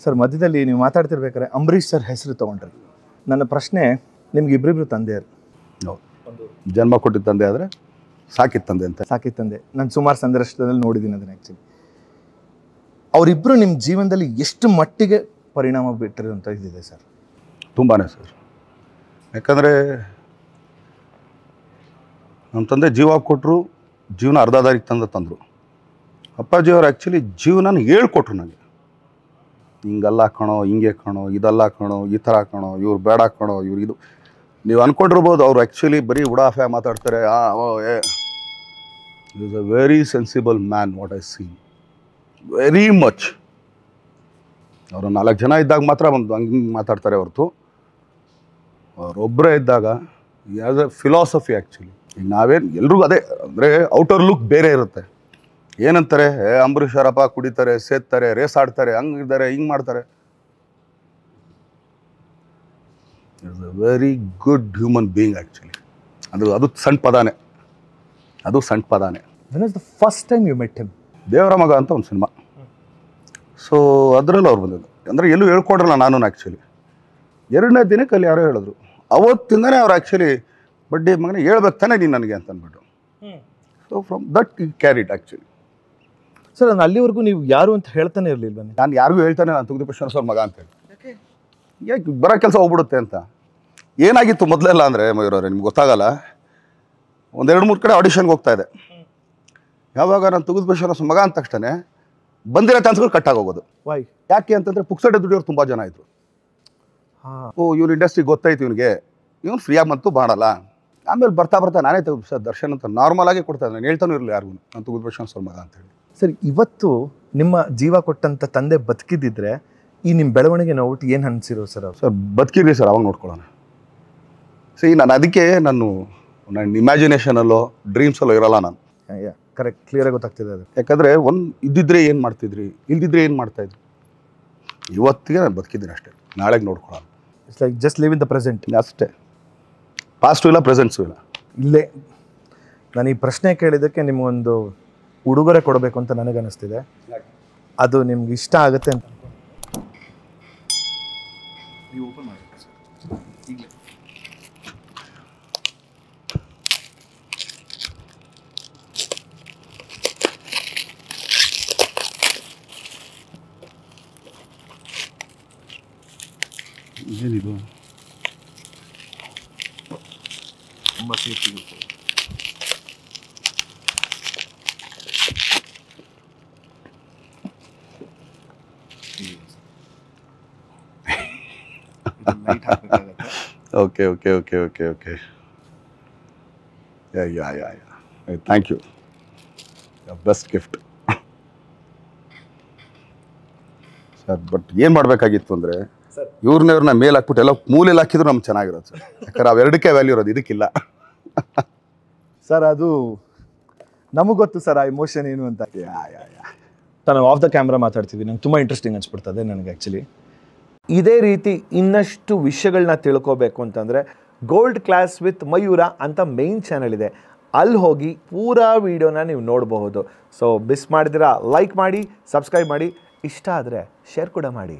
Sir ಮಧ್ಯದಲ್ಲಿ ನೀವು ಮಾತಾಡ್ತಿರ್ಬೇಕಾದ್ರೆ Ambareesh sir ಹೆಸರು ತೊಗೊಂಡ್ರಿ. ನನ್ನ ಪ್ರಶ್ನೆ, ನಿಮ್ಗೆ ಇಬ್ಬರಿಬ್ರು ತಂದೆಯರು, ಜನ್ಮ ಕೊಟ್ಟಿದ್ದ ತಂದೆ ಆದರೆ ಸಾಕಿತ್ತು ತಂದೆ ಅಂತ. ಸಾಕಿತ್ತು ತಂದೆ. ನಾನು ಸುಮಾರು ಸಂದರ್ಶನದಲ್ಲಿ ನೋಡಿದ್ದೀನಿ ಅದನ್ನು. ಆ್ಯಕ್ಚುಲಿ ಅವರಿಬ್ಬರು ನಿಮ್ಮ ಜೀವನದಲ್ಲಿ ಎಷ್ಟು ಮಟ್ಟಿಗೆ ಪರಿಣಾಮ ಬಿಟ್ಟಿರೋಂಥ ಇದಿದೆ ಸರ್? ತುಂಬಾ ಸರ್. ಯಾಕಂದರೆ ನಮ್ಮ ತಂದೆ ಜೀವ ಕೊಟ್ಟರು, ಜೀವನ ಅರ್ಧ ದಾರಿಗೆ ತಂದರು. ಅಪ್ಪಾಜಿಯವರು ಆ್ಯಕ್ಚುಲಿ ಜೀವನ ಹೇಳ್ಕೊಟ್ರು ನನಗೆ. ಹಿಂಗಲ್ಲ ಕಣೋ, ಹಿಂಗೆ ಕಣೋ, ಇದಲ್ಲ ಕಣೋ, ಈ ಥರ ಕಣೋ, ಇವ್ರು ಬೇಡ ಕಣೋ, ಇವ್ರು ಇದು. ನೀವು ಅಂದ್ಕೊಂಡಿರ್ಬೋದು ಅವ್ರು ಆ್ಯಕ್ಚುಲಿ ಬರೀ ಉಡಾಫೆ ಮಾತಾಡ್ತಾರೆ. Is a very sensible man, what I C very much. ಅವರು 4 ಜನ ಇದ್ದಾಗ ಮಾತ್ರ ಒಂದು ಹಂಗೆ ಮಾತಾಡ್ತಾರೆ ಹೊರತು, ಅವರೊಬ್ಬರೇ ಇದ್ದಾಗ ಆ್ಯಸ್ ಎ ಫಿಲಾಸಫಿ ಆ್ಯಕ್ಚುಲಿ. ಈಗ ನಾವೇನು ಎಲ್ರಿಗೂ ಅದೇ ಅಂದರೆ ಔಟರ್ ಲುಕ್ ಬೇರೆ ಇರುತ್ತೆ. ಏನಂತಾರೆ, ಅಂಬರೀಷ್ ಅವರಪ್ಪ ಕುಡಿತಾರೆ, ಸೇದ್ತಾರೆ, ರೇಸ್ ಆಡ್ತಾರೆ, ಹಂಗಿದ್ದಾರೆ, ಹಿಂಗೆ ಮಾಡ್ತಾರೆ. Is a very good human being actually. ಅದು ಸಣ್ಣ ಪದಾನೇ, ಅದು ಸಣ್ಣ ಪದಾನೇ. When is the first time you met him? ದೇವರ ಮಗ ಅಂತ ಒಂದು ಸಿನಿಮಾ. ಸೊ ಅದರಲ್ಲಿ ಅವ್ರು ಬಂದಿದ್ದು. ಅಂದರೆ ಎಲ್ಲೂ ಹೇಳ್ಕೊಡ್ರಲ್ಲ ನಾನು ಆ್ಯಕ್ಚುಲಿ. 2ನೇ ದಿನಕ್ಕೆ ಅಲ್ಲಿ ಯಾರೋ ಹೇಳಿದ್ರು. ಅವತ್ತಿಂದನೇ ಅವ್ರು ಆ್ಯಕ್ಚುಲಿ ಬಡ್ಡಿ ಮಗನೇ ಹೇಳ್ಬೇಕು ತಾನೇ ನೀನು ನನಗೆ ಅಂತ ಅಂದ್ಬಿಟ್ಟು. ಸೊ ಫ್ರಮ್ ದಟ್ ಈ ಕ್ಯಾರಿಟ್ ಆ್ಯಕ್ಚುಲಿ. ಸರ್ ನಾನು ಅಲ್ಲಿವರೆಗೂ ನೀವು ಯಾರು ಅಂತ ಹೇಳ್ತಾನೆ ಇರಲಿಲ್ಲ. ನಾನು ಯಾರಿಗೂ ಹೇಳ್ತಾನೆ ನಾನು ತುಗದೀಪ್ ಶ್ರೀನಿವಾಸ್ ಮಗ ಅಂತೇಳಿ. ಯಾಕೆ ಬರೋ ಕೆಲಸ ಹೋಗ್ಬಿಡುತ್ತೆ ಅಂತ. ಏನಾಗಿತ್ತು ಮೊದಲೆಲ್ಲ ಅಂದರೆ ಮಯೂರವ್ರೆ, ನಿಮ್ಗೆ ಗೊತ್ತಾಗಲ್ಲ, 1-2-3 ಕಡೆ ಆಡಿಷನ್ಗೆ ಹೋಗ್ತಾ ಇದೆ. ಯಾವಾಗ ನಾನು ತುಗದೀಪ್ ಶ್ರೀನಿವಾಸ್ ಮಗ ಅಂದ ತಕ್ಷಣ ಬಂದಿರೋ ಚಾನ್ಸ್ಗಳು ಕಟ್ಟಾಗೋಗೋದು. ವೈ? ಯಾಕೆ ಅಂತಂದರೆ ಪುಕ್ಸಟೆ ದುಡಿಯೋರು ತುಂಬ ಜನ ಇದ್ರು. ಇವ್ರ ಇಂಡಸ್ಟ್ರಿ ಗೊತ್ತಾಯ್ತು ಇವನಿಗೆ, ಇವನು ಫ್ರೀಯಾಗಿ ಬಂತು ಮಾಡಲ್ಲ. ಆಮೇಲೆ ಬರ್ತಾ ನಾನೇ ಸರ್ ದರ್ಶನ್ ಅಂತ ನಾರ್ಮಲ್ ಆಗಿ ಕೊಡ್ತಾ ಇದ್ದೆ. ನಾನು ಹೇಳ್ತಾನೂ ಇರಲಿಲ್ಲ ಯಾರಿಗೂ ನಾನು ತುಗದೀಪ್ ಶ್ರೀನಿವಾಸ್ ಮಗ ಅಂತೇಳಿ. ಸರ್ ಇವತ್ತು ನಿಮ್ಮ ಜೀವ ಕೊಟ್ಟಂಥ ತಂದೆ ಬದುಕಿದ್ದಿದ್ರೆ ಈ ನಿಮ್ಮ ಬೆಳವಣಿಗೆ ನೋಡ್ಬಿಟ್ಟು ಏನು ಅನಿಸಿರೋ ಸರ್? ಸರ್ ಬದುಕಿರ್ರಿ ಸರ್, ಅವಾಗ ನೋಡ್ಕೊಳ್ಳೋಣ. ನಾನು ಅದಕ್ಕೆ ನನ್ನ ಇಮ್ಯಾಜಿನೇಷನಲ್ಲೋ ಡ್ರೀಮ್ಸಲ್ಲೋ ಇರಲ್ಲ ನಾನು. ಕರೆಕ್ಟ್, ಕ್ಲಿಯರಾಗಿ ಗೊತ್ತಾಗ್ತಿದೆ ಅದು. ಯಾಕಂದರೆ ಇದ್ದಿದ್ರೆ ಏನು ಮಾಡ್ತಿದ್ರಿ, ಇಲ್ದಿದ್ರೆ ಏನು ಮಾಡ್ತಾಯಿದ್ರಿ. ಇವತ್ತಿಗೆ ನಾನು ಬದುಕಿದ್ದೀನಿ ಅಷ್ಟೇ, ನಾಳೆಗೆ ನೋಡ್ಕೊಳ್ಳೋಣ. It's like just live in the present ಅಷ್ಟೇ. ಪಾಸ್ಟು ಇಲ್ಲ, ಪ್ರೆಸೆಂಟ್ಸು ಇಲ್ಲ. ಇಲ್ಲೇ ನಾನು ಈ ಪ್ರಶ್ನೆ ಕೇಳಿದ್ದಕ್ಕೆ ನಿಮಗೊಂದು ಉಡುಗೊರೆ ಕೊಡಬೇಕು ಅಂತ ನನಗನ್ನಿಸ್ತಿದೆ. ಅದು ನಿಮ್ಗೆ ಇಷ್ಟ ಆಗುತ್ತೆ ಅಂತ ನೀವು ಓಪನ್ ಮಾಡಬೇಕು ಸರ್ ಈಗಲೇ. ಏನಿದು? ತುಂಬ ಸೇಫ್ಟಿ ಇರುತ್ತೆ. Okay okay okay okay okay yeah thank you. Best gift sir. But ಏನು ಮಾಡಬೇಕಾಗಿತ್ತು ಅಂದರೆ ಇವ್ರನ್ನ ಮೇಲೆ ಹಾಕ್ಬಿಟ್ಟು ಎಲ್ಲ ಮೂಲೆಯಲ್ಲಿ ಹಾಕಿದ್ರು ನಮ್ಗೆ ಚೆನ್ನಾಗಿರೋದು ಸರ್. ಯಾಕಂದ್ರೆ ಅವೆರಡಕ್ಕೆ ವ್ಯಾಲ್ಯೂ ಇರೋದು, ಇದಕ್ಕಿಲ್ಲ ಸರ್. ಅದು ನಮಗೆ ಗೊತ್ತು ಸರ್ ಆ ಇಮೋಷನ್ ಏನು ಅಂತ. ನಾನು ಆಫ್ ದ ಕ್ಯಾಮ್ರಾ ಮಾತಾಡ್ತೀವಿ, ನಂಗೆ ತುಂಬ ಇಂಟ್ರೆಸ್ಟಿಂಗ್ ಅನ್ಸ್ಬಿಡ್ತದೆ ನನಗೆ ಆ್ಯಕ್ಚುಲಿ. ಇದೇ ರೀತಿ ಇನ್ನಷ್ಟು ವಿಷಯಗಳನ್ನ ತಿಳ್ಕೋಬೇಕು ಅಂತಂದರೆ ಗೋಲ್ಡ್ ಕ್ಲಾಸ್ ವಿತ್ ಮಯೂರ ಅಂತ ಮೇನ್ ಚಾನಲ್ ಇದೆ, ಅಲ್ಲಿ ಹೋಗಿ ಪೂರಾ ವೀಡಿಯೋನ ನೀವು ನೋಡಬಹುದು. ಸೊ ಮಿಸ್ ಮಾಡಿದಿರಾ ಲೈಕ್ ಮಾಡಿ, ಸಬ್ಸ್ಕ್ರೈಬ್ ಮಾಡಿ, ಇಷ್ಟ ಆದರೆ ಶೇರ್ ಕೂಡ ಮಾಡಿ.